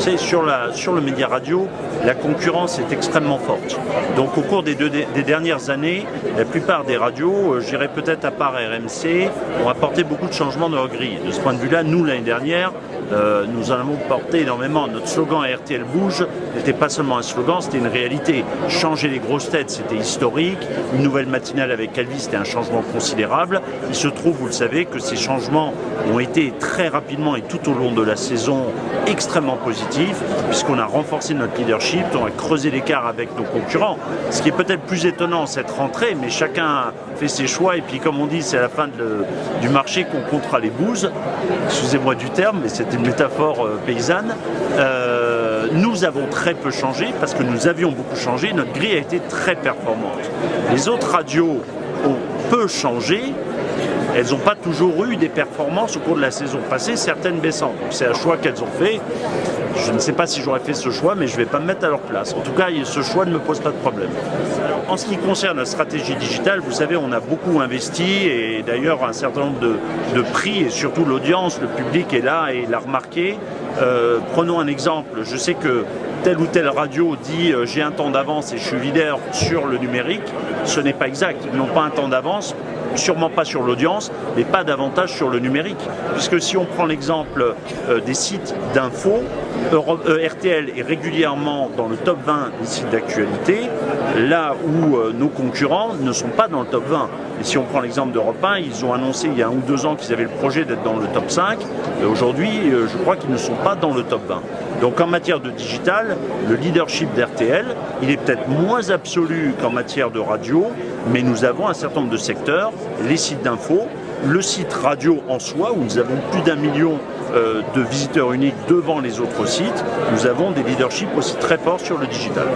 savez, sur le média radio, la concurrence est extrêmement forte. Donc au cours des dernières années, la plupart des radios, je dirais peut-être à part RMC, ont apporté beaucoup de changements dans leur grille. De ce point de vue-là, nous, l'année dernière, nous en avons porté énormément. Notre slogan RTL Bouge n'était pas seulement un slogan, c'était une réalité. Changer les grosses têtes, c'était historique. Une nouvelle matinale avec Calvi, c'était un changement considérable. Il se trouve, vous le savez, que ces changements ont été très rapidement et tout au long de la saison extrêmement positifs, puisqu'on a renforcé notre leadership, on a creusé l'écart avec nos concurrents. Ce qui est peut-être plus étonnant cette rentrée, mais chacun fait ses choix, et puis comme on dit, c'est à la fin du marché qu'on comptera les bouses. Excusez-moi du terme, mais c'était une métaphore paysanne. Nous avons très peu changé parce que nous avions beaucoup changé. Notre grille a été très performante. Les autres radios ont peu changé. Elles n'ont pas toujours eu des performances au cours de la saison passée, certaines baissantes. Donc c'est un choix qu'elles ont fait. Je ne sais pas si j'aurais fait ce choix, mais je ne vais pas me mettre à leur place. En tout cas, ce choix ne me pose pas de problème. Alors, en ce qui concerne la stratégie digitale, vous savez, on a beaucoup investi et d'ailleurs un certain nombre de prix et surtout l'audience, le public est là et l'a remarqué. Prenons un exemple, je sais que telle ou telle radio dit j'ai un temps d'avance et je suis leader sur le numérique. Ce n'est pas exact, ils n'ont pas un temps d'avance, sûrement pas sur l'audience, mais pas davantage sur le numérique. Puisque si on prend l'exemple des sites d'info, RTL est régulièrement dans le top 20 des sites d'actualité, là où nos concurrents ne sont pas dans le top 20. Et si on prend l'exemple d'Europe 1, ils ont annoncé il y a 1 ou 2 ans qu'ils avaient le projet d'être dans le top 5. Aujourd'hui, je crois qu'ils ne sont pas dans le top 20. Donc en matière de digital, le leadership d'RTL, il est peut-être moins absolu qu'en matière de radio, mais nous avons un certain nombre de secteurs, les sites d'info, le site radio en soi, où nous avons plus d'1 million de visiteurs uniques devant les autres sites, nous avons des leaderships aussi très forts sur le digital.